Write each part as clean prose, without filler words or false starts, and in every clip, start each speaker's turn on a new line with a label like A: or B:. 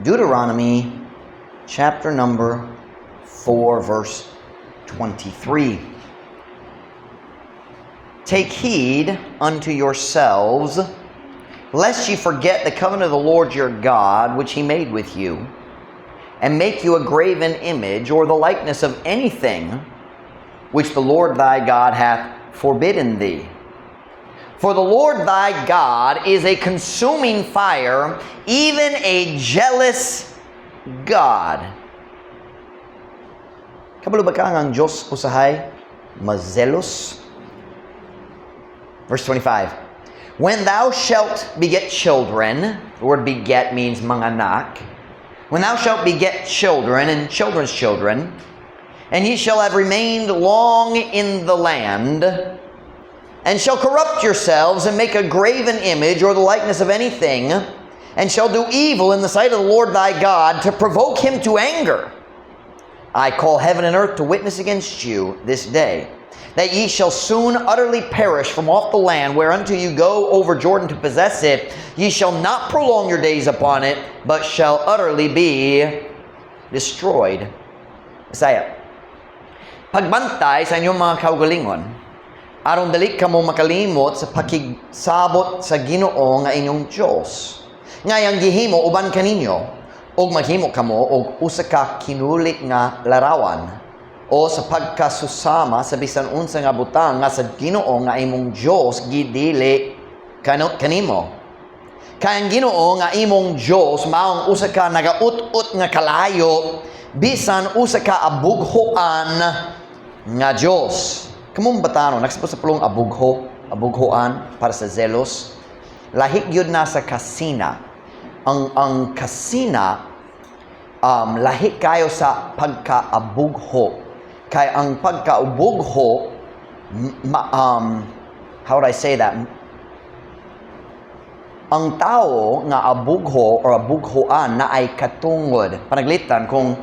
A: Deuteronomy chapter number 4, verse 23. Take heed unto yourselves, lest ye forget the covenant of the Lord your God, which he made with you, and make you a graven image, or the likeness of anything which the Lord thy God hath forbidden thee. For the Lord thy God is a consuming fire, even a jealous God. Kabalo ba ka ang Diyos usahay mazelos? Verse 25. When thou shalt beget children, the word beget means manganak. When thou shalt beget children and children's children, and ye shall have remained long in the land, and shall corrupt yourselves and make a graven image or the likeness of anything, and shall do evil in the sight of the Lord thy God to provoke him to anger, I call heaven and earth to witness against you this day, that ye shall soon utterly perish from off the land whereunto you go over Jordan to possess it. Ye shall not prolong your days upon it, but shall utterly be destroyed. Isaiah. Pagbantay sa inyong mga kaugalingon, aron dali kamo makalimot sa pakigsabot sa Ginoo nga inyong Dios. Ngayang gihimo uban kaninyo, og maghimo kamo og usa ka kinulit nga larawan, o sa pagkasusama sa bisan unsa nga butang nga sa Ginoo nga imong Dios gidili kanimo. Kayang Ginoo nga imong Dios maong usa ka nagaut-ut nga kalayo, bisan usa ka abughoan nga Dios. Kamong batano, nagsapos sa pulong abughoan para sa zelos. Lahik yun na sa kasina. Ang kasina, lahik kayo sa pagkaabugho. Kaya ang pagkaabugho, how would I say that? Ang tao nga abugho or abughoan na ay katungod. Panaglitan kung,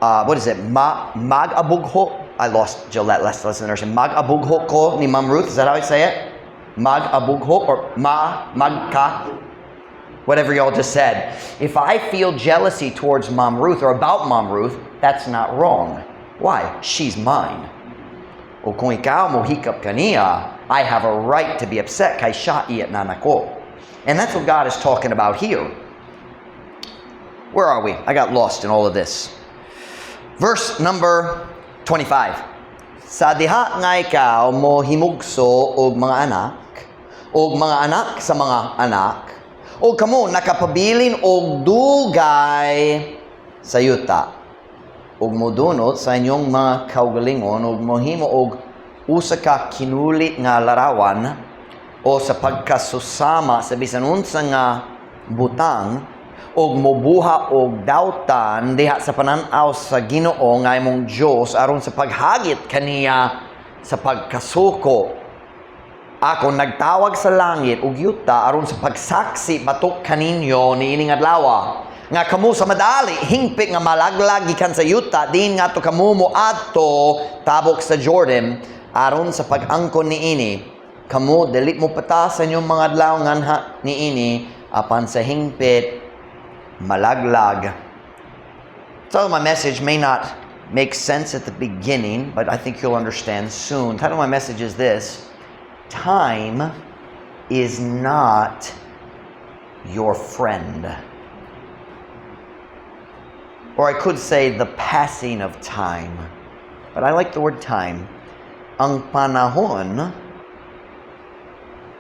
A: what is it, mag-abugho? I lost Gillette, let's listen to the mag-abugho ko ni Ma'am Ruth. Is that how I say it? Mag-abugho or magka? Whatever y'all just said. If I feel jealousy towards Ma'am Ruth or about Ma'am Ruth, that's not wrong. Why? She's mine. O kung ikaw mo hikap kaniya, I have a right to be upset kay siya iyat na nako. And that's what God is talking about here. Where are we? I got lost in all of this. Verse number 25. Sa diha nga ikaw mo himugso og mga anak sa mga anak, og kamo nakapabilin og dugay sa yuta, og modunot sa inyong mga kaugalingon, og mohimo og usa ka kinulit nga larawan, o sa pagkasusama sa bisan unsa nga butang, og mobuha og dautan diha sa pananaw sa Ginoo nga imong Dios aron sa paghagit kaniya sa pagkasuko. Ako nagtawag sa langit ug yuta aron sa pagsaksi batok kaninyo niining adlaw nga kamo sa madali hingpit nga malaglag gikan sa yuta din nga to kamo moadto tabok sa Jordan aron sa pag-angkon niini. Kamo dili mo pata sa inyong mga adlaw nganha niini apan sa hingpit malaglag. So my message may not make sense at the beginning, but I think you'll understand soon. The title of my message is this: Time is not your friend. Or I could say the passing of time. But I like the word time. Ang panahon,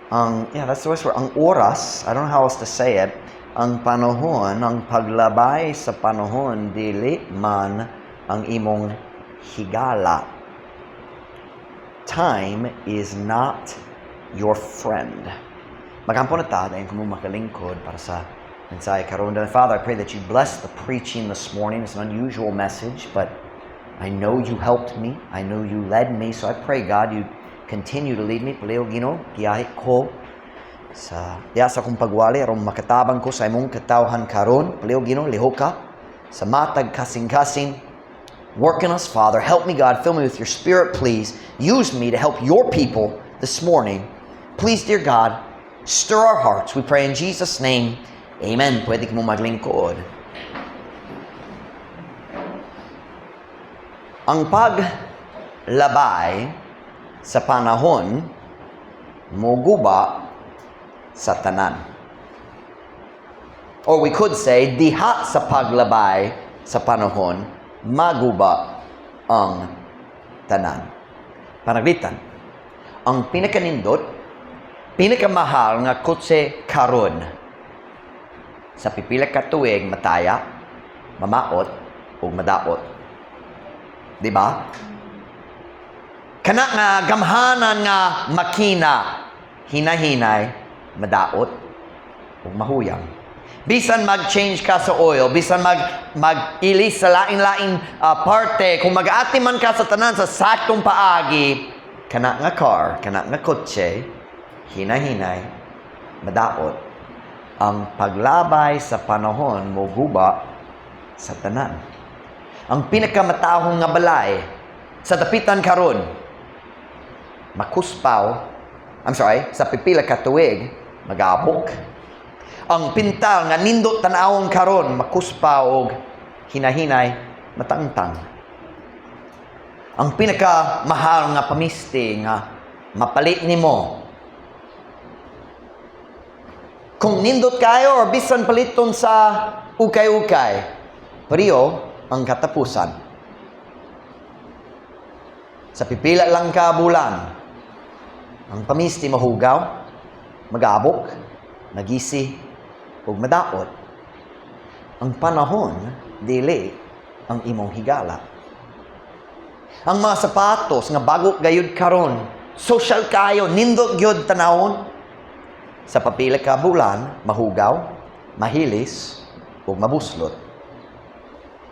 A: that's the word, ang oras, I don't know how else to say it. Ang panahon, ang paglabay sa panahon, dili man ang imong higala. Time is not your friend. Magampo na ta, dahil kung makalingkod para sa mensahe karon. Father, I pray that you bless the preaching this morning. It's an unusual message, but I know you helped me. I know you led me. So I pray, God, you continue to lead me. Paleo, Gino, giyahit ko sa kong pagwali aron makatabang ko sa imong katawhan karon. Paleo, Gino, liho ka sa matag kasing-kasing. Work in us, Father. Help me, God. Fill me with your Spirit, please. Use me to help your people this morning. Please, dear God, stir our hearts. We pray in Jesus' name. Amen. Pwede ka mo maglingkod. Ang paglabay sa panahon moguba sa tanan. Or we could say, diha sa paglabay sa panahon, maguba ang tanan. Panaglitan, ang pinakanindot, pinakamahal nga kotse karon sa pipila ka tuig mataya, mamaot, o madaot. Di ba? Kana nga gamhanan nga makina, hinahinay, madaot, o mahuyang. Bisan mag-change ka sa oil, bisan mag-ilis sa lain-lain parte, kung mag-ati man ka sa tanan sa saktong paagi, kana nga car, kana nga kotse, hinahinay, madaot. Ang paglabay sa panahon mo guba sa tanan. Ang pinakamatahong nga balay sa dapitan karon, sa pipila ka tuig, mag-abok. Ang pintal nga nindot tanawon karon, makuspaw og hinahinay, matangtang. Ang pinakamahal nga pamisti nga mapalit nimo, kung nindot kayo or bisan paliton sa ukay-ukay, pareho ang katapusan. Sa pipila lang ka bulan, ang pamisti mahugaw, mag-abok, magisi, ug madaot. Ang panahon, dili ang imong higala. Ang mga sapatos nga bago gayud karon, social kayo, nindot gyud tanawon. Sa papila ka bulan, mahugaw, mahilis, ug mabuslot.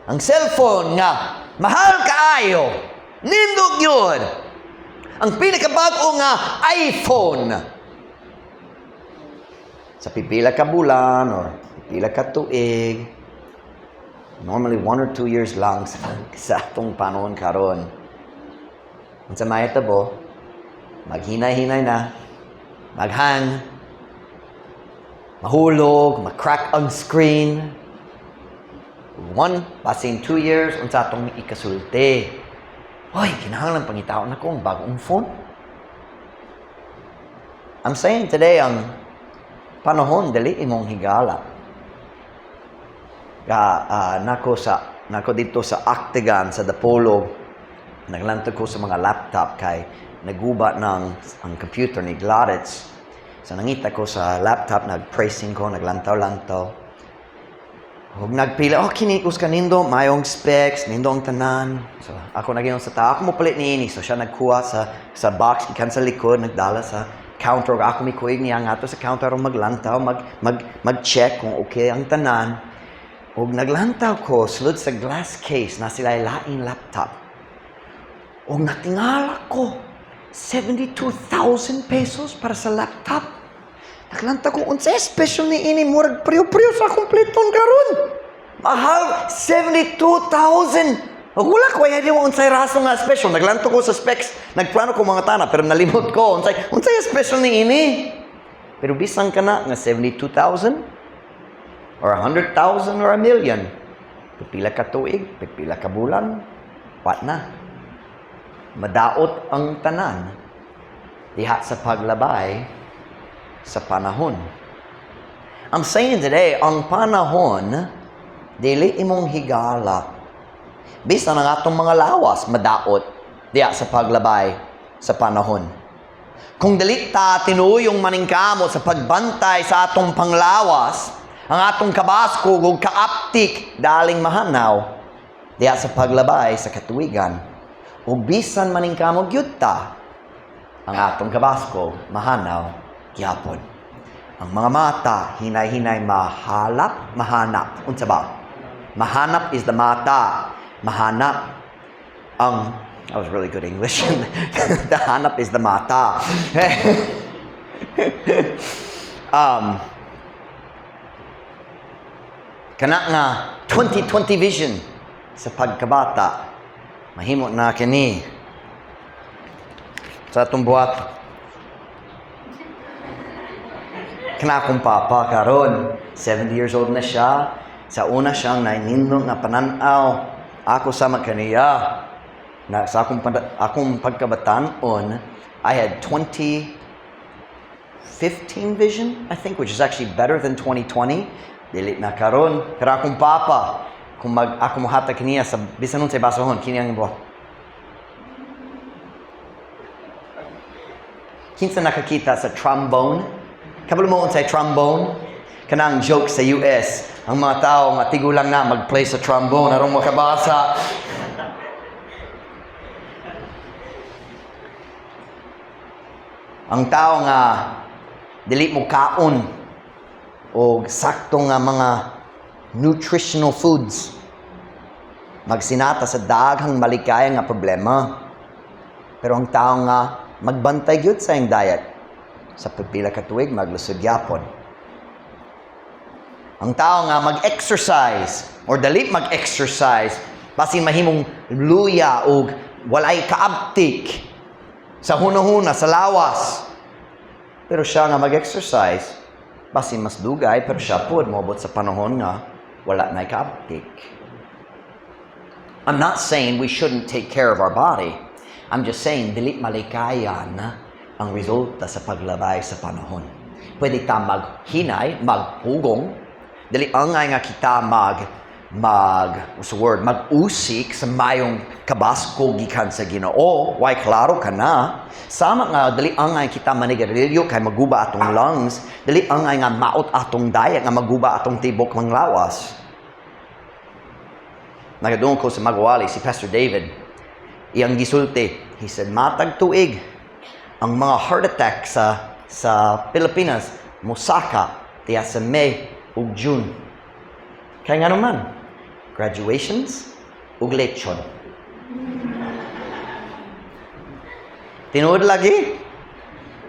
A: Ang cellphone nga mahal kaayo, nindot gyud. Ang pinakabag-o nga iPhone, sa pipila ka bulan or pipila ka tuig, normally 1 or 2 years lang sa atong panahon karon. Unsa may tabo, maghinay-hinay na, maghang, mahulog, mag-crack ang screen. 1, passing 2 years, unsa atong ikasulti. Hoy, kinahanglan pangitaon ako ang bagong phone. I'm saying today, ang panahon, dali imong higala. Nako dito sa Actagan, sa Dapolog, naglantad ko sa mga laptop kay naguba ng ang computer ni Gladys. So nangita ko sa laptop, nag-pricing ko, naglantaw-lantaw. Huwag nagpila, kinikus ka nindo, mayong specs, nindo ang tanan. So ako naginom sa tao, ako mo palit ni ini. So siya nagkuha sa box, ikan sa likod, nagdala sa counter. Ako may kuig niya nga to sa counter, maglantaw, mag-check kung okay ang tanan. Huwag naglantaw ko, sulod sa glass case na sila laing laptop. Huwag natingala ko, 72,000 pesos para sa laptop. Naglanta ko, unsa special ni ini, murag priyo-priyo sa kompleton karon. Mahal, 72,000. Wala ko, hindi mo unsay raso nga special. Naglanto ko sa specs, nagplano ko mga tana, pero nalimot ko, unsay special ni ini. Pero bisang ka na, nga 72,000, or 100,000, or 1,000,000. Pipila ka tuig, pipila ka bulan, what na? Madaot ang tanan, diha sa paglabay, sa panahon. I'm saying today, ang panahon, dili imong higala. Bisa ng atong mga lawas, madaot, diya sa paglabay, sa panahon. Kung dili ta tinuyong maningkamo sa pagbantay sa atong panglawas, ang atong kabasko, ug kaaptik, daling mahanaw, diya sa paglabay, sa katuigan, ug bisan maningkamo gyud ta, ang atong kabasko, mahanaw, yapon. Ang mga mata, hinay-hinay, mahanap. Unsa ba? Mahanap is the mata. Mahanap. I was really good English. The hanap is the mata. Kana nga 20/20 vision sa pagkabata. Mahimo na kini sa atong buhat. Kana akong papa karon, 70 years old na siya. Sa una siyang nainindong na pananaw. Ako sama kaniya. Na sa akong pagkabataan, I had 2015 vision, I think, which is actually better than 2020. Dili na karon. Pero akong papa, kung ako mohatag kaniya sa bisan unsay basahon, kini ang ibo. Kinsa nakakita sa trombone? Kabalo mo unsay trombone? Kanang joke sa US, ang mga tao nga tigulang na mag-play sa trombone aron makabasa. Ang tao nga dili mo kaon o sakto nga mga nutritional foods magsinata sa daghang malikaya nga problema. Pero ang tao nga magbantay gyud sa iyang diet sa pipila ka tuig maglusod gyapon. Ang tao nga mag-exercise or dali mag-exercise basin mahimong luya o walay kaabtik sa hunahuna, sa lawas. Pero siya nga mag-exercise, basin mas dugay, pero siya po, mabot sa panahon nga, wala na kaabtik. I'm not saying we shouldn't take care of our body. I'm just saying, dili malikayan ang resulta sa paglabay sa panahon. Pwede ta maghinay, magpugong, dili angay nga kita mag-usik sa mayong kabasko gikan sa Ginoo. Why klaro ka na? Sama nga dali angay kita manigarilyo kay maguba atong lungs, dali angay nga maot atong diet nga maguba atong tibok mang lawas. Nagadung ko sa Magwali si Pastor David. Iyang gisulti, he said matag tuig ang mga heart attack sa Pilipinas mosaka tiya sa May ug June. Kaya nga naman, graduations ug lechon. Tinuod lagi?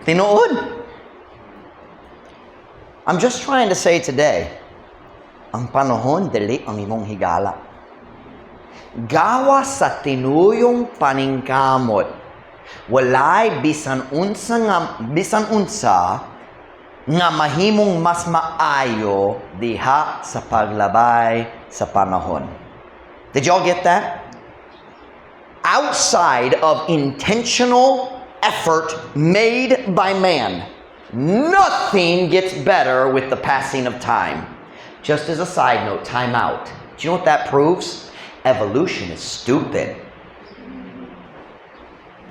A: Tinuod? I'm just trying to say today, ang panahon dili ang imong higala. Gawa sa tinuyong paningkamot, walay bisan unsa nga mahimong mas maayo diha sa paglabay sa panahon. Did y'all get that? Outside of intentional effort made by man, nothing gets better with the passing of time. Just as a side note, time out. Do you know what that proves? Evolution is stupid.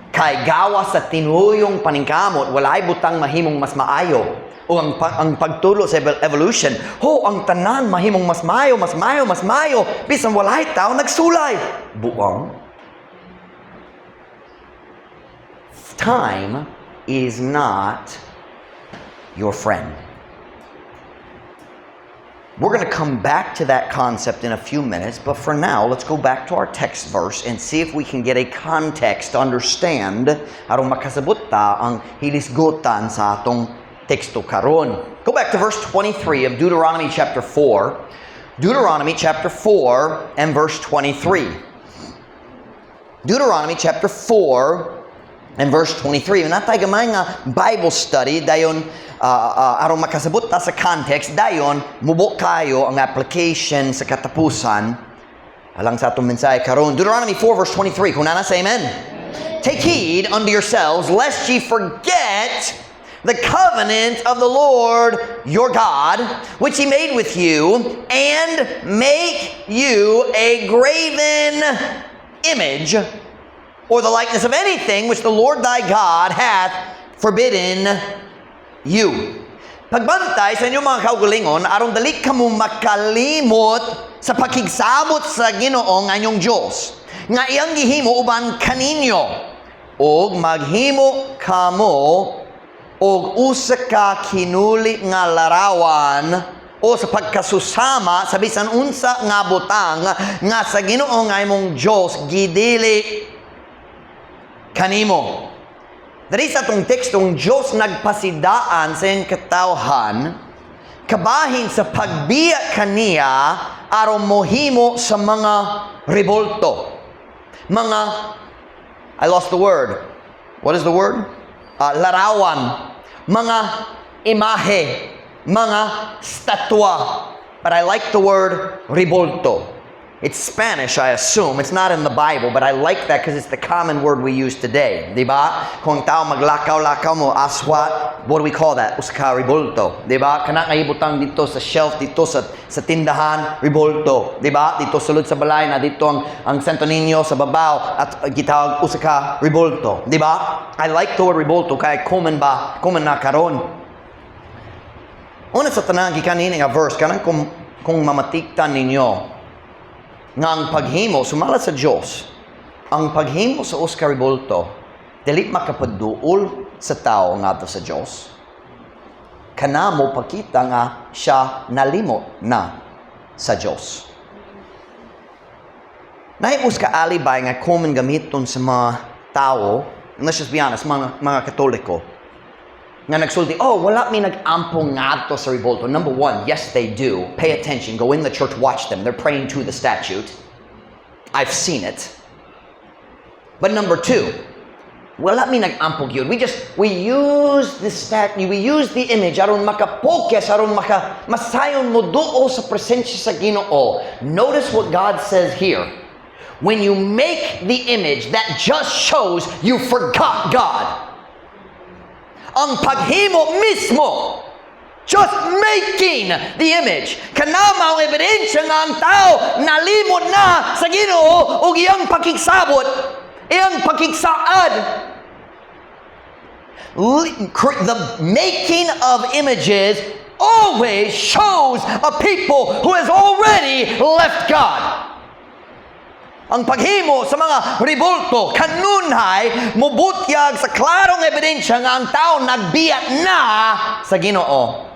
A: Kay gawa sa tinuyong paningkamot, walay butang mahimong mas maayo. O ang pagtulo sa evolution, ang tanan mahimong mas maayo, bisan walay tao nagsulay. Buang. Time is not your friend. We're going to come back to that concept in a few minutes, but for now, let's go back to our text verse and see if we can get a context to understand aron makasabot ta ang hilisgutan sa atong teksto karon. Go back to verse 23 of Deuteronomy chapter 4. Deuteronomy chapter 4 and verse 23. Deuteronomy chapter 4 and verse 23. Natay gamay nga Bible study dayon aron makasabot ta sa context dayon mubo kayo ang application sa katapusan alang sa atong mensahe karon. Deuteronomy 4 verse 23. Kung nana say amen. Take heed unto yourselves lest ye forget the covenant of the Lord your God, which he made with you, and make you a graven image, or the likeness of anything which the Lord thy God hath forbidden you. Pagbantay sa inyong mga kaugalingon, aron dali kamo makalimot sa pakigsabot sa Ginoo nga inyong Dios, nga iyang gihimo uban kaninyo, og maghimo kamo og usa ka kinuli nga larawan o sa pagkasusama sa bisan unsa nga butang nga sa Ginoo nga imong Dios gidili kanimo. Diri sa atong tekstong Dios nagpasidaan sa iyang katawhan kabahin sa pagbiya kaniya aron mohimo sa mga revolto. Mga I lost the word. What is the word? Larawan, mga imahe, mga statwa. But I like the word revolto. It's Spanish, I assume. It's not in the Bible, but I like that because it's the common word we use today. Diba? Kung tao maglakaw-lakaw mo, aswat, what do we call that? Uska, ribulto. Diba? Kana ngaibutang dito sa shelf, dito sa tindahan, ribulto. Diba? Dito sulod sa balay na dito ang Santo Niño sa babaw at gitawag uska, ribulto. Diba? I like the word ribulto kaya kuman na karon. Una sa tanang gikanini nga verse, kanang kung mamatiktan ninyo, nga ang paghimo, sumala sa Diyos, ang paghimo sa Oscar Ribulto, dili makapaduol sa tao nga sa Diyos. Kanamo pakita nga siya nalimot na sa Diyos. Nahimus ka alibay nga common gamiton sa mga tao, let's just be honest, mga Katoliko, nga nagsulti, wala may nag-ampong nga sa Ribulto. Number one, yes they do. Pay attention. Go in the church, watch them. They're praying to the statute. I've seen it. But number two, wala may nag-ampong yun. We use the statue, we use the image, aron makapokus, aron masayon mo doon sa presensya sa Ginoo. Notice what God says here. When you make the image, that just shows you forgot God. Ang paghimo mismo, just making the image, kanama ang ebidensya nga ang tao nalimot na sa Ginoo o iyang pakigsabot, iyang pakigsaad. The making of images always shows a people who has already left God. Ang paghimo sa mga ribulto, kanunhay, mubutyag sa klarong ebidensya nga ang tao nagbiya na sa Ginoo.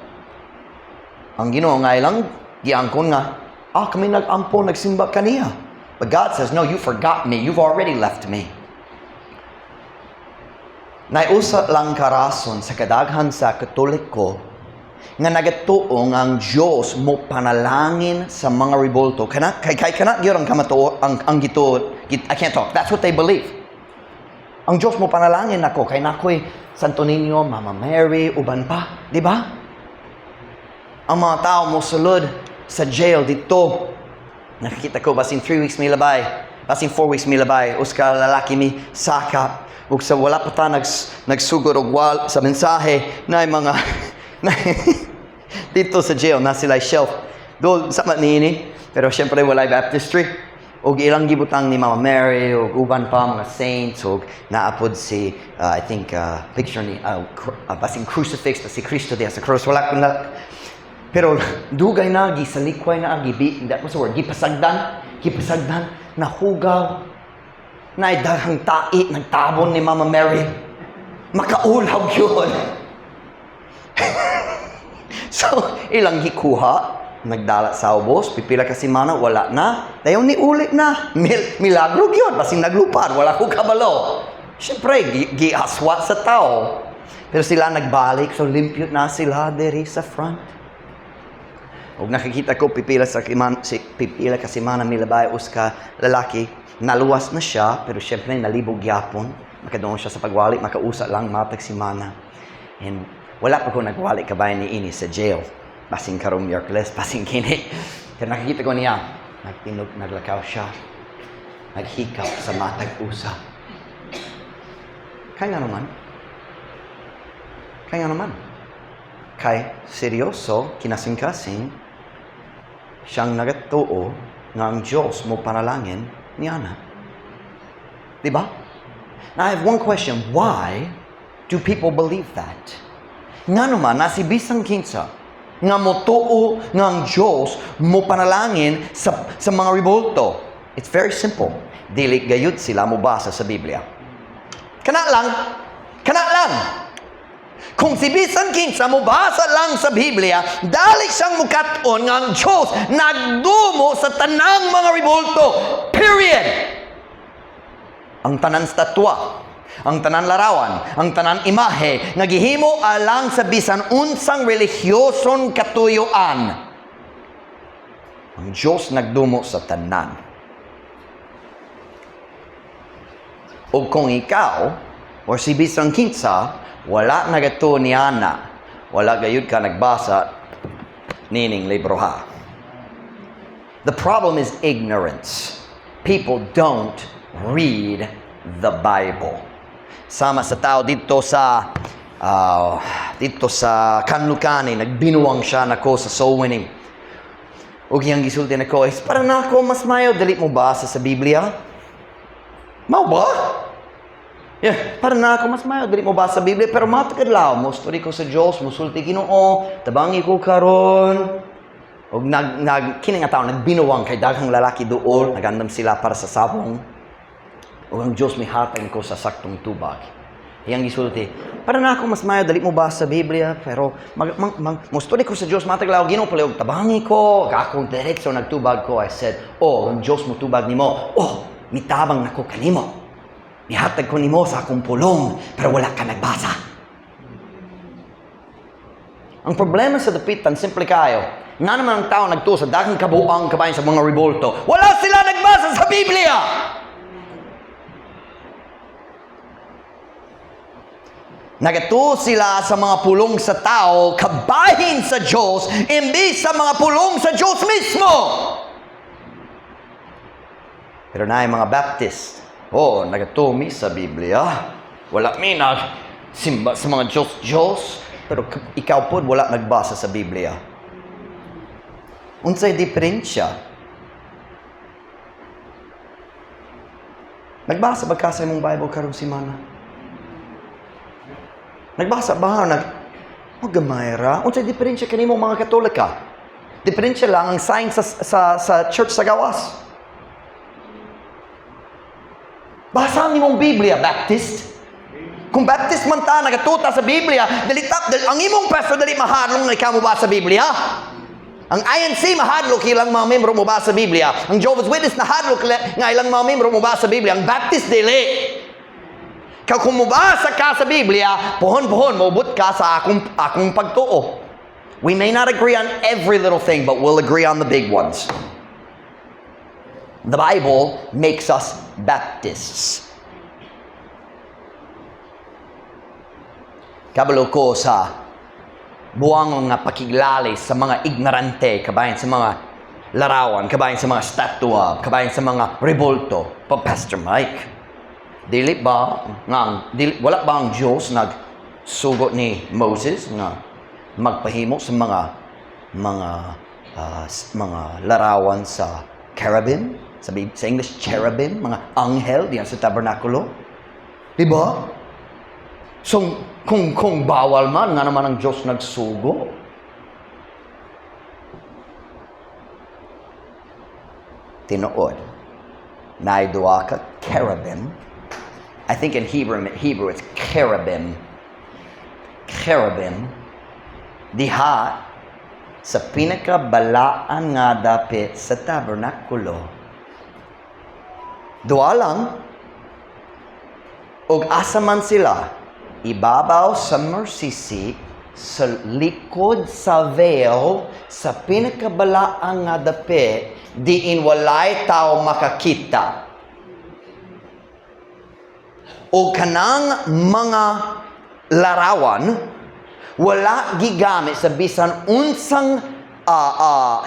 A: Ang Ginoo nga ilang giangkon nga, kami nag-ampo, nagsimba kaniya. But God says, no, you forgot me. You've already left me. Naiusa lang karason sa kadaghan sa Katoliko nga nagatuong ang Diyos mo panalangin sa mga ribulto. Kay gyud ang kamatuo ang gito. I can't talk. That's what they believe. Ang Diyos mo panalangin nako kay nakoy Santo Niño, Mama Mary, uban pa, di ba? Ang mga tao mo sulod sa jail dito. Nakikita ko basin 3 weeks mi labay, basin 4 weeks mi labay, uska lalaki mi saka ug sa wala pa ta nagsugod og wal sa mensahe na mga dito sa jail na sila shelf do sa manini pero syempre wala baptistry og ilang gibutang ni Mama Mary og uban pa mga saints og naapod si I think picture ni basing crucifix si Cristo diya sa cross wala na pero dugay na gisalikway na gibi that was the word gipasagdan nahugaw na daghang tai nagtabon ni Mama Mary makaulaw yun. So, ilang gikuha, nagdala sa ubos, pipila kasi mana, wala na. Dayon ni ulit na. Milagro yun, basing naglupad, wala ko kabalo. Siyempre, giaswat sa tao. Pero sila nagbalik, so limpyot na sila diri sa front. Huwag nakikita ko, pipila kasi mana milabay uska lalaki, naluwas na siya, pero siyempre nalibog yapon. Makadoon siya sa pagwalik, makausa lang, matag si mana. And wala pa ko nagwali kabay ni ini sa jail. Basing karong Miyerkules, basing kini. Pero nakikita ko niya, naglakaw siya. Naghikap sa matag usa. Kaya naman. Kay seryoso, kinasing-kasing, siyang nagatuo nga ang Diyos mo panalangin niya na. Diba? Now I have one question. Why do people believe that? Nga naman, nasibisang kinsa, nga motuo nga ang Diyos mo panalangin sa mga ribulto. It's very simple. Dili gayud sila mo basa sa Biblia. Kana lang. Kung si bisan kinsa mo basa lang sa Biblia, dali siyang mukat-on nga ang Diyos nagdumo sa tanang mga ribulto. Period. Ang tanan statwa, ang tanan larawan, ang tanan imahe, nagihimo alang sa bisan unsang religyoson katuyuan. Ang Diyos nagdumo sa tanan. O kung ikaw, o si bisan kinsa, wala nagato niya na, wala gayud ka nagbasa nining libro ha. The problem is ignorance. People don't read the Bible. Sama sa tao dito sa Kanlukani, nagbinuwang siya nako sa soul winning. Ug yang gisulti nako is para na ako mas mayo dali mo basa sa Biblia. Mao ba? Yeah, para na ako mas mayo dali mo basa sa Biblia pero matakadlaw mo story ko sa Dios, musulti Ginoo, tabangi ko karon. Og kini nga tao nagbinuwang kay daghang lalaki duol, nagandam sila para sa sabong. O ang Diyos may hatay ko sa saktong tubag. Iyang gisulti, para na ako mas mayo dali mo basa sa Biblia, pero mustuli ko sa Diyos mataglaw Ginoo pala og tabangi ko, akong diretso nagtubag ko. I said, ang Diyos mo tubag nimo. Mitabang nako kanimo. Mihatag ko nimo sa akong pulong, pero wala ka nagbasa. Ang problema sa dapitan simple kayo. Nga naman ang tao nagtuo sa daghang kabuang kabayan sa mga revolto. Wala sila nagbasa sa Biblia! Nagatuo sila sa mga pulong sa tao, kabahin sa Diyos, imbis sa mga pulong sa Diyos mismo. Pero na yung mga Baptist, nagatuo mi sa Biblia. Wala mi simba sa mga Diyos. Pero ikaw po wala nagbasa sa Biblia. Unsay diferensya? Nagbasa ba ka sa imong Bible karong semana? Nagbasa ba? Magamay ra? Unsay diferensya kanimo mga Katolika? Diferensya lang ang sign sa church sa gawas. Basa nimong Biblia, Baptist. Kung Baptist man ta, nagatuta sa Biblia, ang imong pastor dali mahadlong na ikaw mo ba sa Biblia? Ang INC mahadlok ilang mga membro mo ba sa Biblia? Ang Jehovah's Witness nahadlok nga ilang mga membro mo ba sa Biblia? Ang Baptist dili. Kung mubasa ka sa Biblia, pohon-pohon, maubot ka sa akong pagtuo. We may not agree on every little thing, but we'll agree on the big ones. The Bible makes us Baptists. Kabalo ko sa buwang nga pakiglali sa mga ignorante, kabayan sa mga larawan, kabayan sa mga statua, kabayan sa mga revolto. Pastor Mike, wala ba ang Diyos nagsugot ni Moses na magpahimo sa mga larawan sa cherubim, sa English cherubim, mga anghel diyan sa tabernakulo? Diba? So, kung bawal man, nga naman ang Diyos nagsugo. Tinuod. Naidua ka cherubim. I think in Hebrew it's cherubim. Cherubim. Diha sa pinakabalaan nga dapit sa tabernakulo. Dua lang. Og asa man sila, ibabaw sa mercy seat, sa likod sa veil, sa pinakabalaan nga dapit, diin walay tao makakita. O kanang mga larawan, wala gigamit sa bisan unsang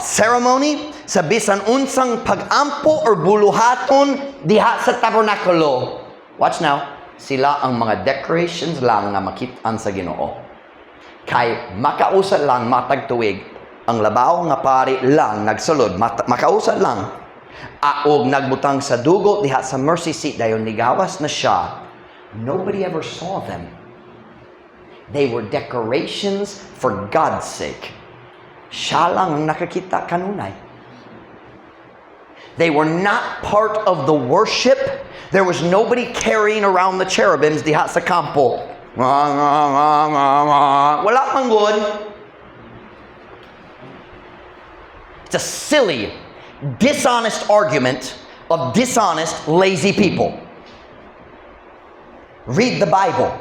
A: ceremony, sa bisan unsang pagampo or buluhaton diha sa tabernakulo. Watch now. Sila ang mga decorations lang na makitaan sa Ginoo. Kay makausad lang matag tuig, ang labaw nga pari lang nagsulod, makausad lang. Og nagbutang sa dugo diha sa mercy seat dayon nigawas na siya. Nobody ever saw them. They were decorations for God's sake. Siya lang ang nakakita kanunay. They were not part of the worship. There was nobody carrying around the cherubims diha sa kampo. Wala pang good. It's a silly, dishonest argument of dishonest, lazy people. Read the Bible.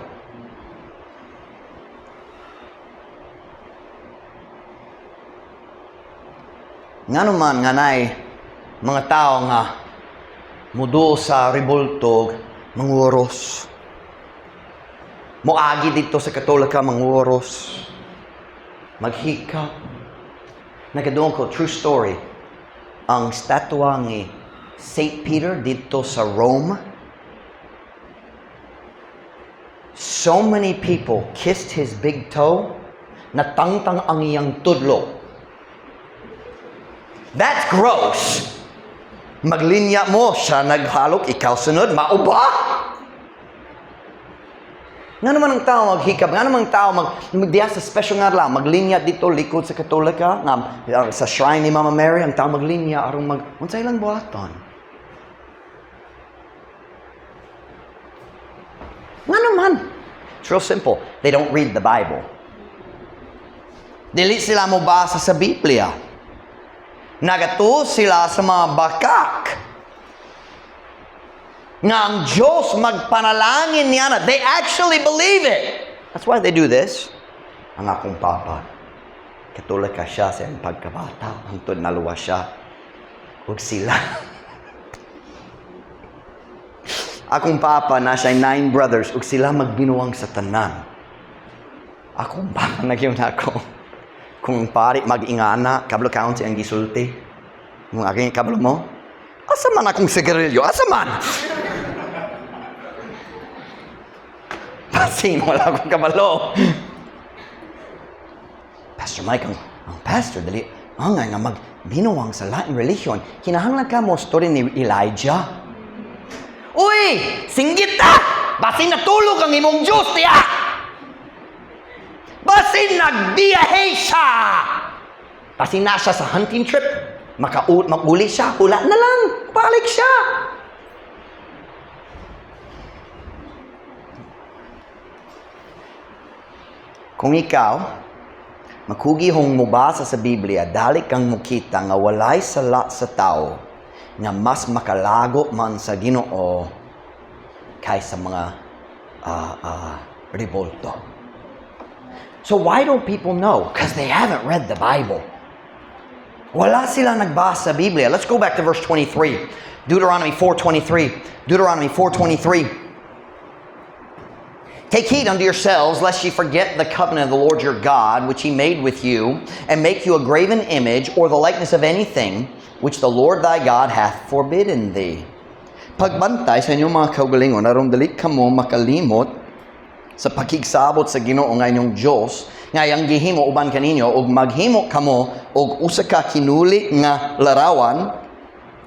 A: Nga naman, nga nay, mga tao nga mudo sa revoltog, manguros. Moagi dito sa Katolika, manguros. Maghikap. Nagadoon ko, true story. ang statwa ni St. Peter dito sa Rome. So many people kissed his big toe, natangtang ang iyang tudlo. That's gross. Maglinya mo, siya naghalok, ikaw sunod, mauba? Nga naman ang tao maghikap, nga naman ang tao magdiya sa special nga lang, maglinya dito, likod sa Katolika, nga, sa shrine ni Mama Mary, ang tao maglinya, arong unsay lang buhaton. Nga naman. It's real simple. They don't read the Bible. Dili sila mo basa sa Biblia. Nagato sila sa mga bakak. Nga ang Diyos magpanalangin niya na. They actually believe it. That's why they do this. Ang akong papa, Katolika siya sa iyang pagkabata. Hangtod naluwa siya. Huwag sila. Akong papa na siya 9 brothers. Huwag sila magbinuwang sa tanan. Akong papa nagyon ako. Kung pari mag-ingana, kablo kaon siyang gisulti. Kung aking kablo mo, asa man akong sigarilyo? Asa man? Pasin, wala akong kabalo. Pastor Mike, ang pastor, dali, nga magbinuwang sa Latin religion. Kinahanglan ka mo story ni Elijah. Uy! Singgit ta! Basin natulog ang imong Diyos, tiya! Basin nagbiyahe siya! Basin na siya sa hunting trip, mag-uli siya, hula na lang, balik siya! Kung ikaw, maghugihong mubasa sa Biblia, dali kang mukita nga walay sala sa tao nga mas makalago man sa Ginoo kaysa mga revolto. So why don't people know? Because they haven't read the Bible. Wala sila nagbasa sa Biblia. Let's go back to verse 23. Deuteronomy 4:23. Deuteronomy 4:23. Take heed unto yourselves, lest ye forget the covenant of the Lord your God, which he made with you, and make you a graven image, or the likeness of anything, which the Lord thy God hath forbidden thee. Pagbantay sa inyong mga kaugalingon, aron dali kamo makalimot sa pakigsabot sa Ginoo nga inyong Dios, nga yang gihimo uban kaninyo, ug maghimo kamo og usa ka kinuli nga larawan,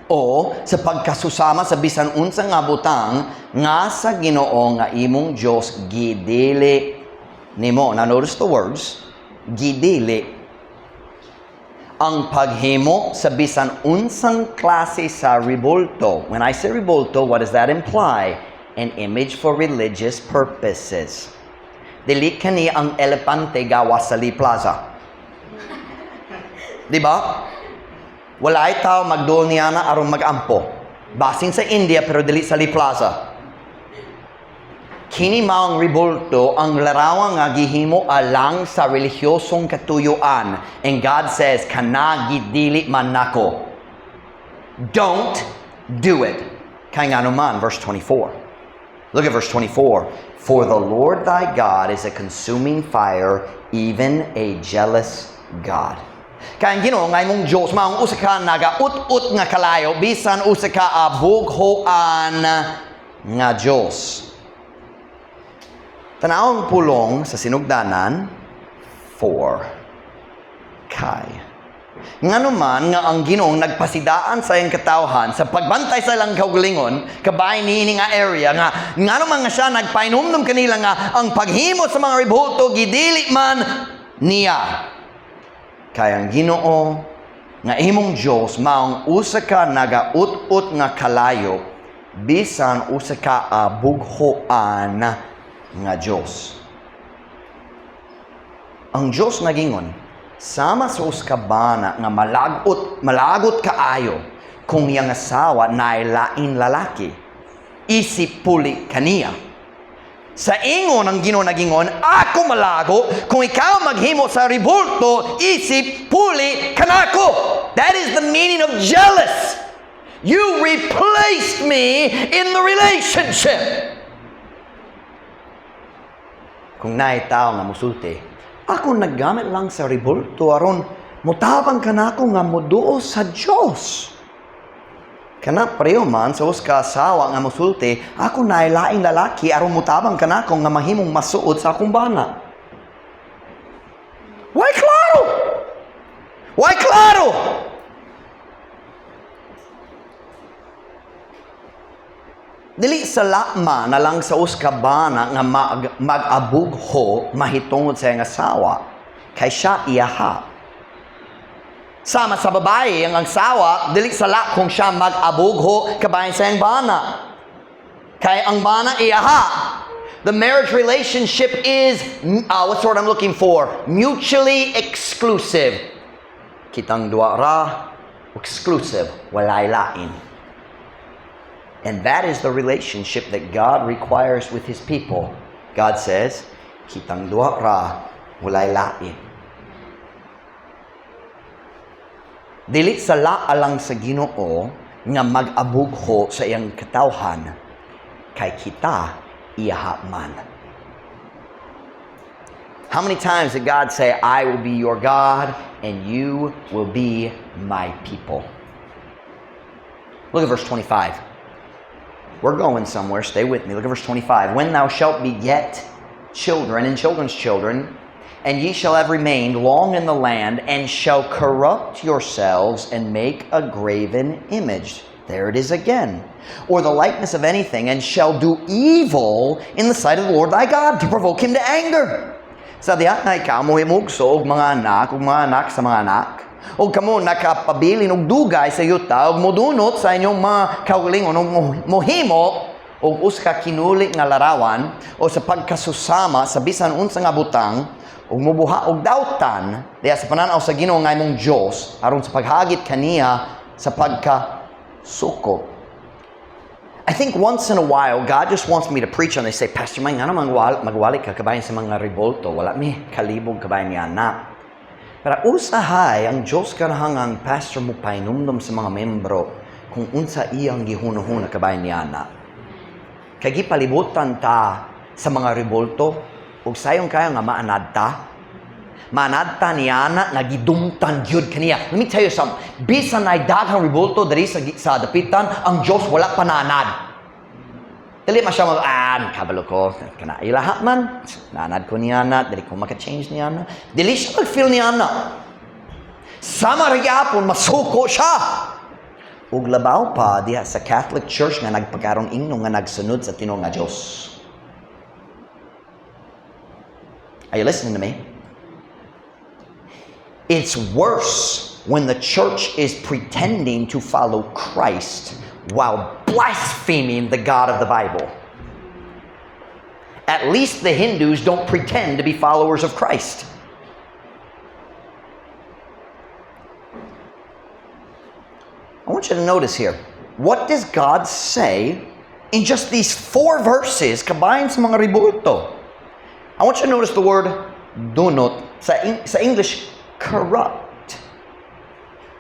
A: o sa pagkasusama sa bisan unsa nga butang nga sa Ginoo nga imong Dios gidili nimo. Now notice the words, gidili. Ang paghimo sa bisan unsang klase sa revolto. When I say revolto, what does that imply? An image for religious purposes. Dili kani ang elepante gawas sa Lee Plaza. Di ba? Wala ay tao magdoon niya na aron magampo. Basin sa India pero dili sa Lee Plaza. Kini maong revolto ang larawan nga gihimo alang sa relihiyosong katuyuan. And God says, kana gidili man nako. Don't do it. Kaya nga naman, verse 24. Look at verse 24. For the Lord thy God is a consuming fire, even a jealous God. Kaya Ginoo nga imong Dios maong usa ka nagaut-ut nga kalayo bisan usa ka abughoan nga Dios. Tanawang pulong sa sinugdanan 4 kay nganuman nga ang Ginoong nagpasidaan sa iyang katawhan sa pagbantay sa ilang kaugalingon kabay niini nga area nga nganuman nga siya nagpainumdum kanila nga ang paghimo sa mga revolto gidili man niya. Kaya ang Ginoo nga imong Dios maong usa ka nagaut-ut nga kalayo bisan usa ka abughoan nga Dios. Ang Dios nagingon sama sa usa ka bana nga malagot kaayo kung iyang asawa naay lain lalaki isip puli kaniya. Sa ingon ang Ginoo nagingon, ako malago kung ikaw maghimo sa revolto, isip puli kanako. That is the meaning of jealous. You replaced me in the relationship. Kung naay tao nga musulti, ako naggamit lang sa revolto aron mutabang ka na ako nga muduo sa Diyos. Kana pareho man sa uska asawa nga musulti, ako na laing lalaki aron mutabang ka na ako nga mahimong masuod sa akong bana. Why claro? Why claro? Dili sa lakma na lang sa uska bana nga mag-abugho mahitungod sa iyang asawa kay siya iyaha. Sama sa babae, ang asawa, dili sala kung siya mag-abugho kabayan sa iyang bana. Kaya ang bana iyaha. The marriage relationship is, what's the word I'm looking for? Mutually exclusive. Kitang duwa ra, exclusive, walay lain. And that is the relationship that God requires with His people. God says, kitang duwa ra, walay lain. Dili sala alang sa Ginoo nga mag-abugho sa iyang katawhan kay kita iyaha man. How many times did God say, I will be your God and you will be my people? Look at verse 25. We're going somewhere. Stay with me. Look at verse 25. When thou shalt beget children and children's children, and ye shall have remained long in the land, and shall corrupt yourselves, and make a graven image. There it is again. Or the likeness of anything, and shall do evil in the sight of the Lord thy God, to provoke him to anger. Sa diha na ikaw mo himugso og mga anak sa mga anak, og kamo nakapabilin og dugay sa yuta, og modunot sa inyong mga kaugalingon, og mohimo og uska kinuli nga larawan, o sa pagkasusama sa bisan unsa nga butang, ug mubuha og dautan diya sa pananaw sa Ginoo nga imong Dios aron sa paghagit kaniya sa pagkasuko. I think once in a while God just wants me to preach on this. Say, Pastor Mike, nga naman magwali ka kabayan sa mga revolto, wala mi kalibog kabayan ni anak. Pero usahay ang Dios kanahangang pastor mo painumdum sa mga membro kung unsa iyang gihunuhuna kabayan ni anak. Kay gipalibutan ta sa mga revolto ug sayong kayo nga maanad ta niya na nagidumtan gyud kaniya. Let me tell you something. Bisan ay daghang revolto diri sa dapitan, ang Dios wala pananad. Dili man siya kabalo ko kana ilaha man nanad ko niya na, dili ko maka-change niya na. Dili siya mag-feel niya na. Sama ra gyapon masuko siya. Ug labaw pa diha sa Catholic Church nga nagpakaron ingno nga nagsunod sa Tinuod nga Dios. Are you listening to me? It's worse when the church is pretending to follow Christ while blaspheming the God of the Bible. At least the Hindus don't pretend to be followers of Christ. I want you to notice here. What does God say in just these 4 verses combined sa mga ribulto? I want you to notice the word dunot. Sa English, corrupt.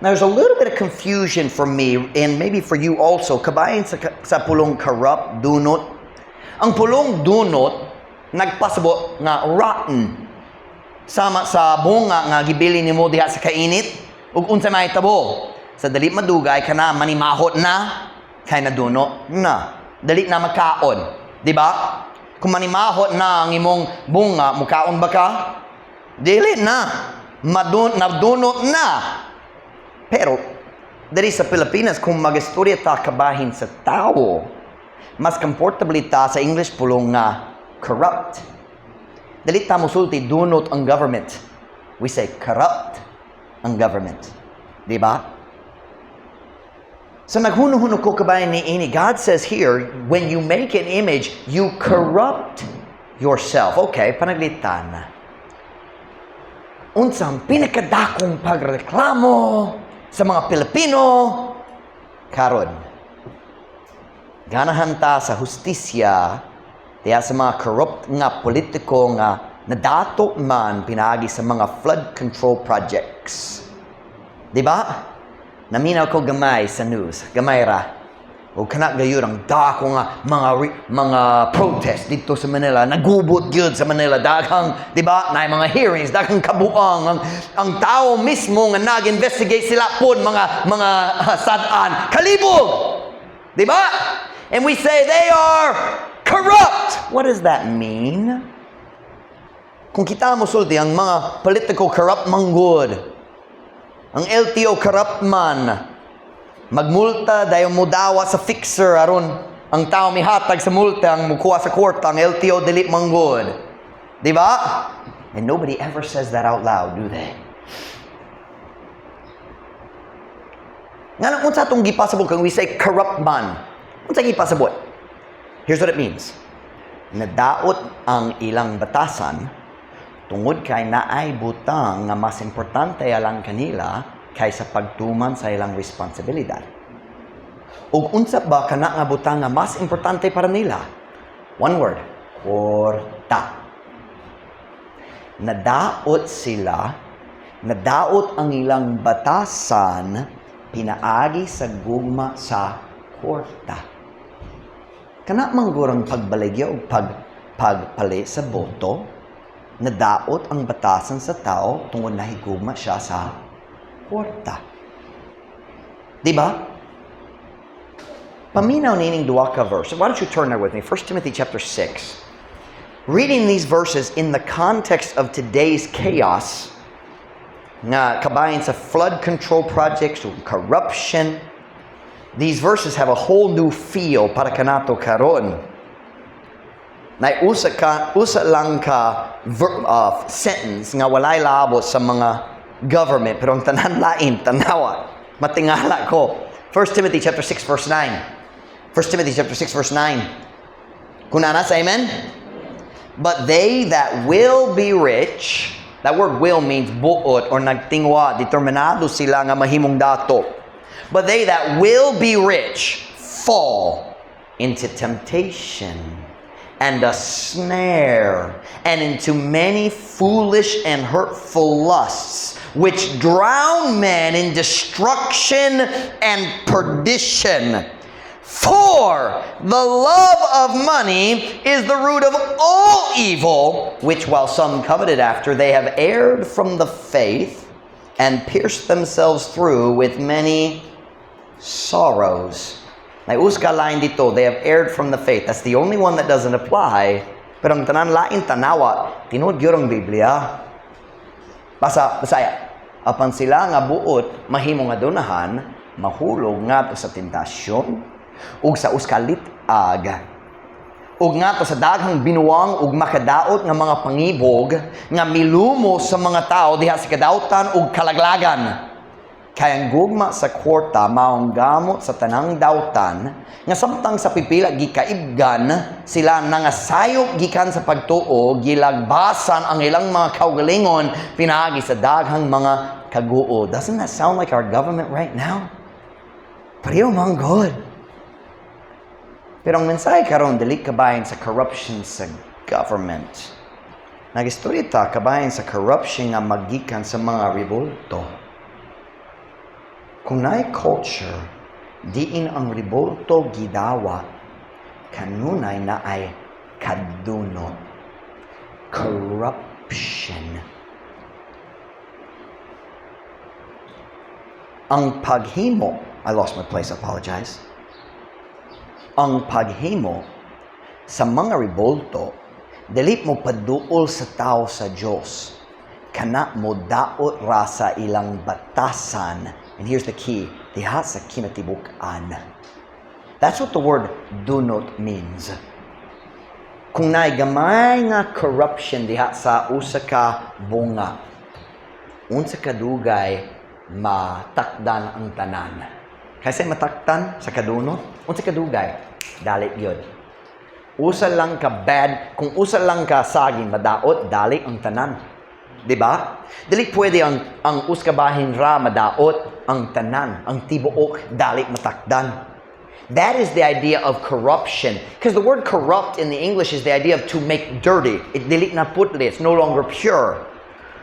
A: Now, there's a little bit of confusion for me and maybe for you also. Kabayan sa pulong corrupt, dunot. Ang pulong dunot, nagpasabo nga rotten. Sama sa bunga nga gibili ni mo diha sa kainit. Ug unsa may tabo. Sa dali madugay kana manimahot na kay nadunot na. Dali na magkaon. Di ba? Kung manimahot na ang imong bunga, mukaon ba ka? Dili na. Nadunot na. Pero, diri sa Pilipinas, kung mag-istorya ta kabahin sa tao, mas comfortably ta sa English pulong nga corrupt. Dili ta musulti dunot ang government. We say corrupt ang government. Di ba? So naghuno-huno ko kabayan ni ini. God says here, when you make an image, you corrupt yourself. Okay, panaglitan. Unsang pinakadakong pagreklamo sa mga Pilipino karon. Ganahan ta sa hustisya tiya sa mga corrupt nga politiko nga nadato man pinagi sa mga flood control projects. Di ba? Naminaw ko gamay sa news. Gamay ra. O kana gayon ang dako nga mga protest dito sa Manila, nagubot gyud sa Manila, daghang, di ba, na mga hearings, daghang kabuang ang tao mismo nga nag-investigate sila pud mga sad-an kalibog, di ba? And we say they are corrupt. What does that mean? Kung kita mo sulti ang mga political corrupt manggod, ang LTO corrupt man, magmulta dayon mudawa sa fixer aron ang tao mihatag sa multa ang mukuha sa kwarta, ang LTO dili manggod. Di ba? And nobody ever says that out loud, do they? Nga lang unsa atong gipasabot kung we say corrupt man? Unsa gipasabot? Here's what it means. Nadaot ang ilang batasan tungod kay naay butang nga mas importante alang kanila kaysa pagtuman sa ilang responsibilidad. Ug unsa ba kana nga butang nga mas importante para nila? One word, kwarta. Nadaot sila, nadaot ang ilang batasan pinaagi sa gugma sa kwarta. Kana manggurang pagbaligya o pagpali sa boto, nadaot ang batasan sa tao tungod nahigugma siya sa kwarta. Diba? Paminaw nining duha ka verse. Why don't you turn there with me? 1 Timothy chapter 6. Reading these verses in the context of today's chaos, nga kabayan sa flood control projects, corruption, these verses have a whole new feel para kanato karon. Na usa lang ka sentence nga walay labot sa mga government, pero ang tanan lain, tanawa. Matingala ko. 1 Timothy chapter 6 verse 9. 1 Timothy chapter 6 verse 9. Kunana sa amen? But they that will be rich, that word will means buot or nagtingwa, determinado sila nga mahimong dato. But they that will be rich fall into temptation and a snare, and into many foolish and hurtful lusts, which drown men in destruction and perdition. For the love of money is the root of all evil, which while some coveted after, they have erred from the faith and pierced themselves through with many sorrows. May uska line dito, they have erred from the faith. That's the only one that doesn't apply. Pero ang tanan lain tanawa, tinuod gyud ang Biblia. Basaya. Apan sila nga buot, mahimo nga dunahan, mahulog nga to sa tentasyon, ug sa uskalit-ag, ug nga to sa daghang binuwang ug makadaot nga mga pangibog, nga milumo sa mga tao diha sa kadautan ug kalaglagan. Kaya ang gugma sa kwarta maong gamot sa tanang dautan nga samtang sa pipila gikaibgan sila nangasayop gikan sa pagtuo, gilagbasan ang ilang mga kaugalingon pinaagi sa daghang mga kaguo. Doesn't that sound like our government right now? Pareho man God. Pero ang mensahe karon dili kabayan sa corruption sa government. Nagistorya kabayan sa corruption nga magikan sa mga revolto. Kung naay culture, diin ang revolto gidawa, kanunay na ay kadunot. Corruption. Ang paghimo, I lost my place, I apologize. Ang paghimo sa mga revolto, dili mo paduol sa tao sa Diyos. Kana mo daot ra sa ilang batasan. And here's the key, diha sa kinatibukan. That's what the word dunot means. Kung naay gamay nga corruption diha sa usa ka bunga, unsa kadugay matakdan ang tanan. Kasi matakdan sa kadunot, unsa kadugay? Dali gyud. Usa lang ka bad, kung usa lang ka saging madaot, dali ang tanan. Diba? Dili pwede ang uskabahin ra madaot ang tanan, ang tibuok dali matakdan. That is the idea of corruption. Because the word corrupt in the English is the idea of to make dirty. It dili na putli, it's no longer pure.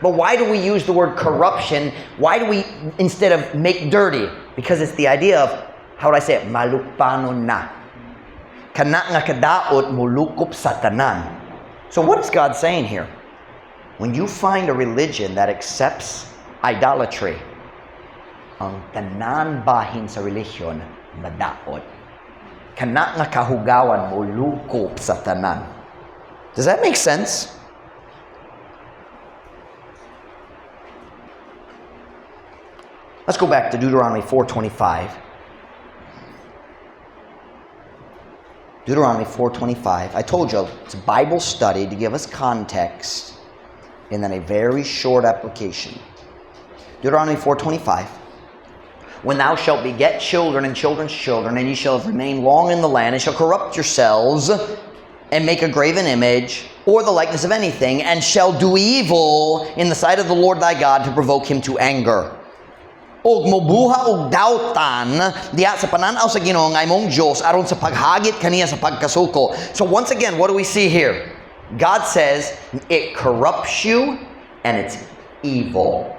A: But why do we use the word corruption? Why do we, instead of make dirty? Because it's the idea of how do I say it? Malupano na. Kana nga kadaot mulukop sa tanan. So what is God saying here? When you find a religion that accepts idolatry, ang tanan bahin sa religion madaot. Kana nga kahugawan mulukop sa tanan. Does that make sense? Let's go back to Deuteronomy 4:25. Deuteronomy 4:25. I told you it's a Bible study to give us context and then a very short application. Deuteronomy 4:25. When thou shalt beget children and children's children, and ye shall remain long in the land, and shall corrupt yourselves, and make a graven image, or the likeness of anything, and shall do evil in the sight of the Lord thy God to provoke him to anger. Og mobuha og dautan diya sa pananaw sa Ginoo nga imong Dios aron sa paghagit kaniya sa pagkasuko. So once again, what do we see here? God says it corrupts you and it's evil.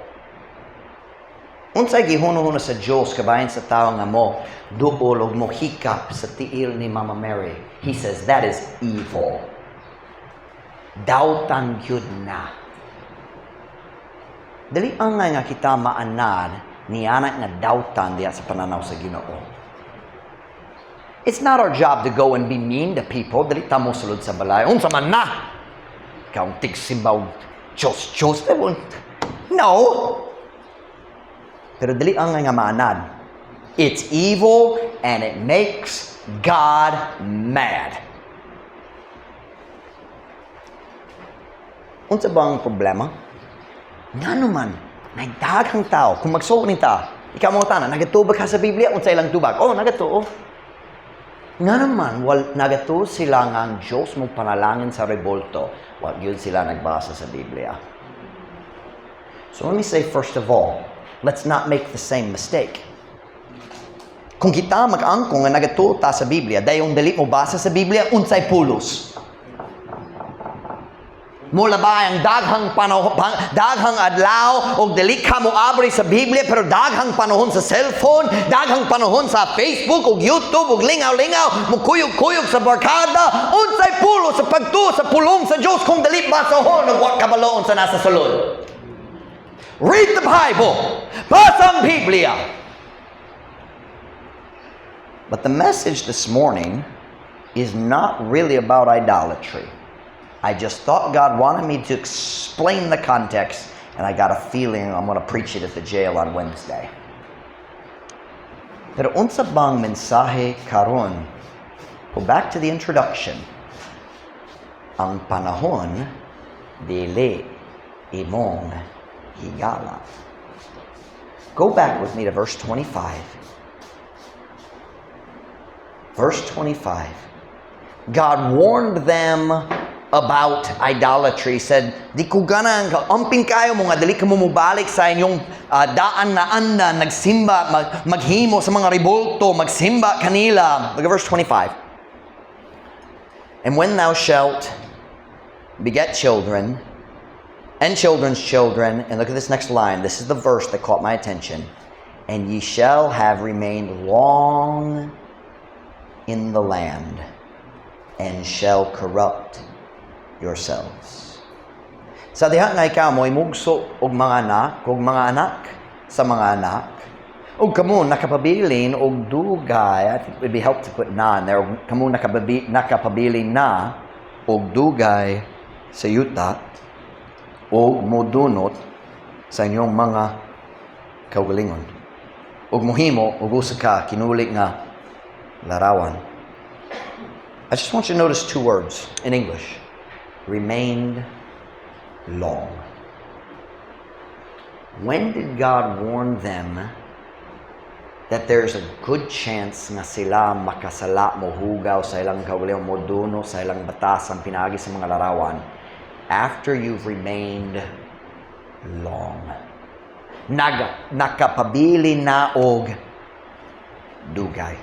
A: Unsay gihuno-huno sa Dios kabayan sa tao nga mo duol og mohikap sa tiil ni Mama Mary. He says that is evil. Dautan gyud na. Dali ang nga kita maanad ni anak nga dautan diya sa pananaw sa Ginoo. It's not our job to go and be mean to people. Dali ta mo sulod sa balay. Unsa man na? Ikaw tigsimbaw Diyos. No. Pero dali ang nga maanad. It's evil and it makes God mad. Unsa ba ang problema? Nga naman, nagdaghang tao, kung magsuot ni ta, ikaw mo tanan, nagatubag ka sa Biblia, unsa ilang tubag? Oh, nagato. Nga naman, nagato sila nga ang Diyos mong panalangin sa rebolto. Wag yun sila nagbasa sa Biblia. So let me say first of all, let's not make the same mistake. Kung kita mag-angkong nga nagato ta sa Biblia, dayong dali mo basa sa Biblia, unsay pulos. Mula ba ang daghang panahon, daghang adlaw o dili ka mo abri sa Biblia pero daghang panahon sa cellphone, daghang panahon sa Facebook o YouTube o lingaw-lingaw, mo kuyog-kuyog sa barkada, unsay pulo sa pagtuo sa pulong sa Dios kung dili basahon og wa kabaloon sa nasa sulod. Read the Bible. Basa ang Biblia. But the message this morning is not really about idolatry. I just thought God wanted me to explain the context, and I got a feeling I'm going to preach it at the jail on Wednesday. Pero unsa bang mensahe karon? Go back to the introduction. Ang panahon dili imong higala. Go back with me to verse 25. Verse 25. God warned them about idolatry. Said, di ko ganang amping kayo mo nga dali ka mo mubalik sa inyong daan na anda, nagsimba, maghimo sa mga rebolto, magsimba kanila. Look at verse 25. And when thou shalt beget children, and children's children, and look at this next line. This is the verse that caught my attention. And ye shall have remained long in the land, and shall corrupt yourselves. Sa diha nga ikaw mo'y mugso og mga anak sa mga anak, og kamo nakapabilin og dugay. I think it would be helpful to put na in there. Kamo nakapabilin na og dugay sa yuta og modunot sa inyong mga kaugalingon. Og mohimo og usa ka kinuli nga larawan. I just want you to notice two words in English. Remained long. When did God warn them that there's a good chance nga sila makasala, mohugaw sa ilang kaugalingon, moduno sa ilang batas ang pinagi sa mga larawan? After you've remained long. Nakapabili na og dugay.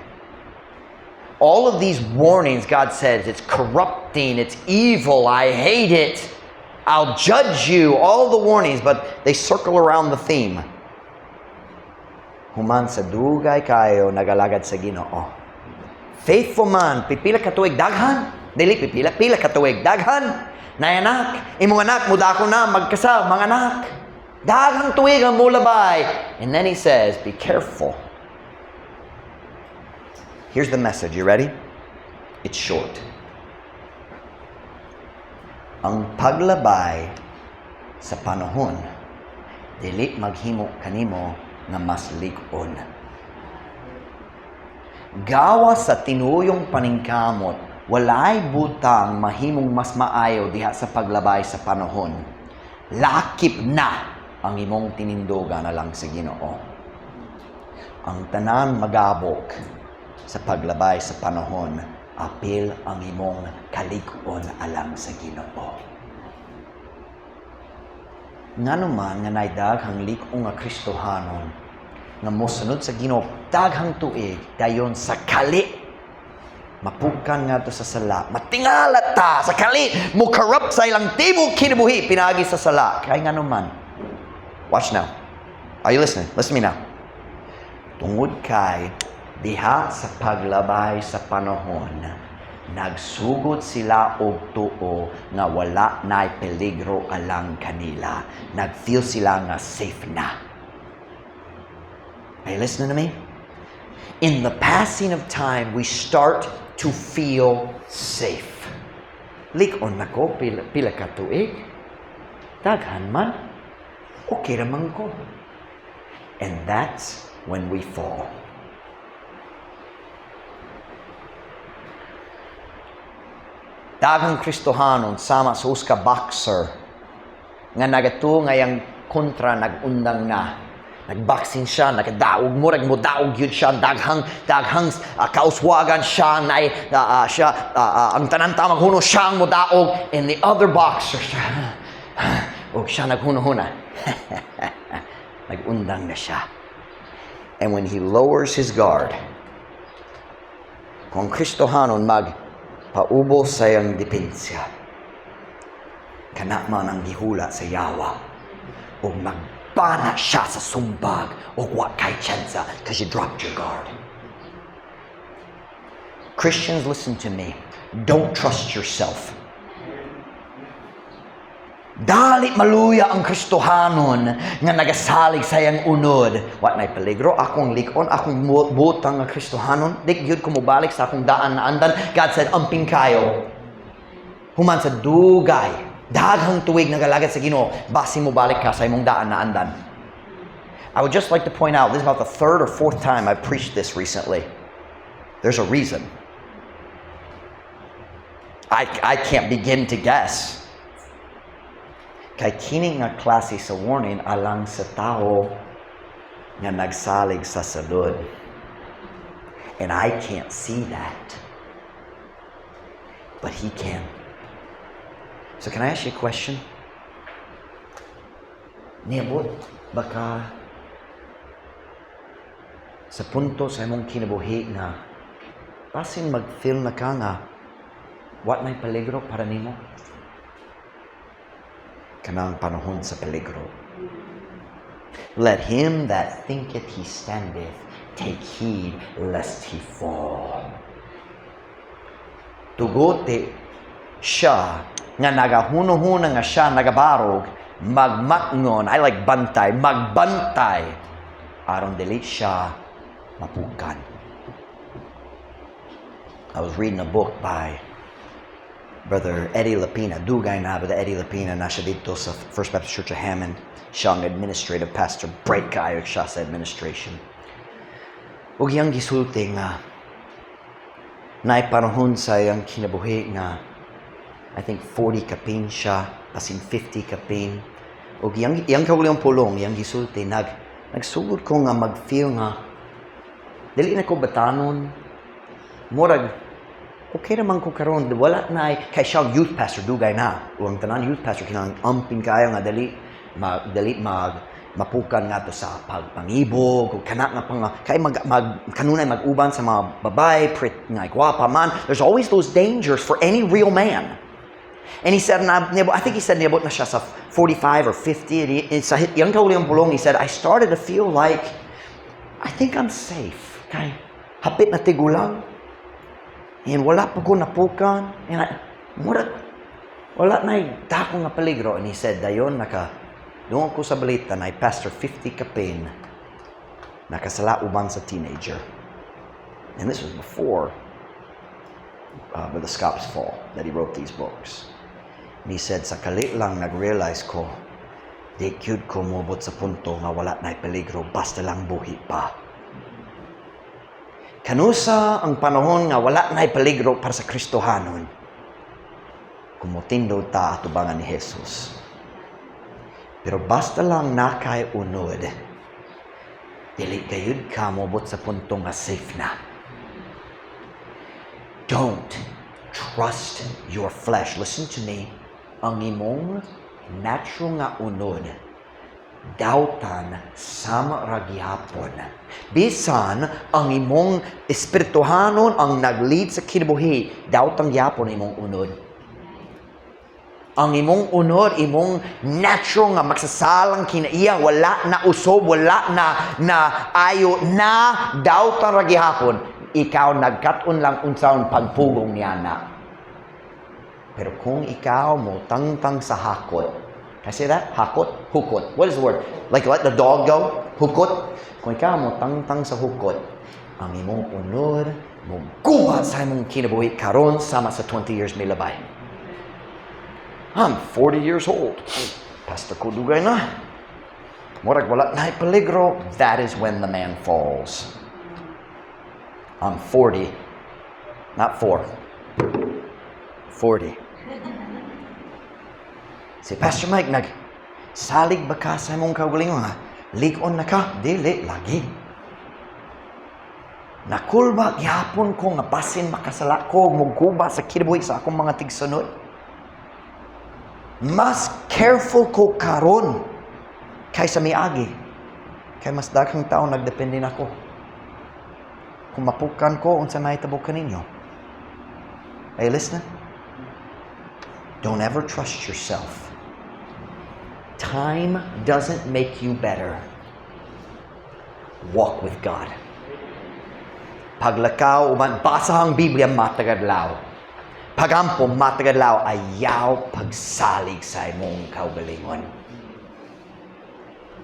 A: All of these warnings, God says, it's corrupting, it's evil, I hate it, I'll judge you, all the warnings, but they circle around the theme. human sa dugay kayo nagalagad sa Ginoo. Faithful man, pipila ka tuig daghan. Dili pila ka tuig daghan. Nayanak, imong anak mudako na magkasal, mga anak. Daghang tuig ang mulabay. And then he says, be careful. Here's the message. You ready? It's short. Ang paglabay sa panahon, dili maghimo kanimo nga mas lig-on. Gawa sa tinuyong paningkamot, walay butang mahimong mas maayo diha sa paglabay sa panahon. Lakip na ang imong tinindogan alang sa Ginoo. Ang tanan magabok sa paglabay sa panahon, apil ang imong kalig-on alang sa Ginoo. Nganuman nga nay daghang lig-on nga Kristohanon nga mosunod sa Ginoo daghang tuig dayon sa kali mapukan nga to sa sala, matingala ta sa kali mo corrupt sa ilang tibok kinabuhi pinagi sa sala. Kay nganuman, watch now. Are you listening? Listen to me now. Tungod kay diha sa paglabay sa panahon, nagsugod sila og tuo nga wala na'y peligro alang kanila. Nagfeel sila nga safe na. Are you listening to me? In the passing of time, we start to feel safe. Lik-on na ko, pila ka tuig. Daghan man, okay raman ko. And that's when we fall. Daghang Kristohanon sama sa uska boxer nga nagato ngayang kontra nagundang na. Nagboxing siya, nagadaog mo, nagmudaog yun siya, daghang kauswagan siya, ang tanan tamang huno siyang mudaog, and the other boxer siya, o siya naghuno-huna. Nagundang na siya. And when he lowers his guard, kung Kristohanon paubos sa iyang dipensya, kana man ang gihula sa yawa, o magbana siya sa sumbag, o what kay tsansa, because you dropped your guard. Christians, listen to me. Don't trust yourself. Dali maluya ang Kristohanon nga nagasalig sa iyang unod. What may peligro? Akong likon, akong butang nga Kristohanon. Dik yun kumubalik sa akong daan na andan. God said, amping kayo. Human sa dugay. Daghang tuig nagalagad sa Ginoo. Basi mo balik ka sa imong daan na andan. I would just like to point out, this is about the third or fourth time I've preached this recently. There's a reason. I can't begin to guess. Kay kini nga klase sa warning alang sa tao nga nagsalig sa salud. And I can't see that. But He can. So can I ask you a question? Niabot baka sa punto sa imong kinabuhi na pasin mag-feel na ka nga what may peligro para nimo? Kanang panahon sa peligro. Let him that thinketh he standeth take heed lest he fall. Tugote siya nga nagahuno-huna nga siya nagabarog, magmatngon, I like bantay, magbantay, aron dili siya mapukan. I was reading a book by Brother Eddie Lapina. Dugay na Brother Eddie Lapina na siya dito sa First Baptist Church of Hammond. Siya ang administrative pastor. Break kayo siya sa administration. Ug iyang gisulti nga naipanahon sa iyang kinabuhi nga I think 40 kapin siya, pasing 50 kapin. Ug iyang kauliang pulong, iyang gisulti, nagsugod ko nga mag-feel nga dili na ko batanon. Murag okay naman ko karon, wala na kay siya youth pastor dugay na. Uang tanan youth pastor kinang amping kayo nga dali mapukan nga to sa pagpangibog, o kana nga pang kay kanunay mag-uban sa mga babay, nga gwapa man. There's always those dangers for any real man. And he said, I think he said niabot na siya sa 45 or 50. Sa iyang kauliang pulong, he said, I started to feel like I think I'm safe. Kay, hapit na tigulang. And wala pa ko napukan. And wala na dako nga peligro. And he said, dayon, doon ko sa balita na Pastor 50 kapin, nakasala uban sa teenager. And this was before the Scots fall, that he wrote these books. And he said, sa kalit lang nag-realize ko, di kyud ko mubot sa punto nga wala na'y peligro, basta lang buhi pa. Kanusa ang panahon nga wala na'y peligro para sa Kristohanon, kumutindo ta atubangan ni Jesus. Pero basta lang nakay unod, dili gayud ka mubot sa punto nga safe na. Don't trust your flesh. Listen to me. Ang imong natural nga unod, dautan sama ra gihapon. Bisan ang imong espirituhanon ang nag-lead sa kinabuhi, dautan gihapon imong unod. Ang imong unod, imong natural nga magsasalang kinaiya, wala na usob, wala na ayo na dautan ra gihapon. Ikaw nagkaton lang unsaon pagpugong niya na. Pero kung ikaw mo tangtang sa hakot, can I say that? Hakot? Hukot. What is the word? Like let the dog go? Hukot? Kung ikaw mo tangtang sa hukot, ang imong unod, mo gubat sa imong kinabuhi karon sama sa 20 years may labay. I'm 40 years old. Pastor ko dugay na. Murag wala na peligro. That is when the man falls. I'm 40. Not 4. 40. Si Pastor Mike, salig ba ka sa imong kaugalingon ha? Lig-on na ka? Dili, lagi. Nakulba, gihapon ko nga basin makasala ko, mugkuba sa kinabuhi sa akong mga tigsunod. Mas careful ko karon kaysa miagi. Kay mas daghang tao nagdepende na ko. Kung mapukan ko, unsa na itabok kaninyo. Are you listening? Don't ever trust yourself. Time doesn't make you better. Walk with God. Paglakaw, basa ang Biblia, matagadlaw. Pagampo, matagadlaw, ayaw pagsalig sa imong kaugalingon.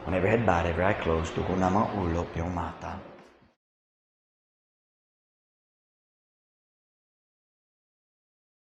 A: Whenever head bowed, every eye closed, tuko na mga ulop yung mata.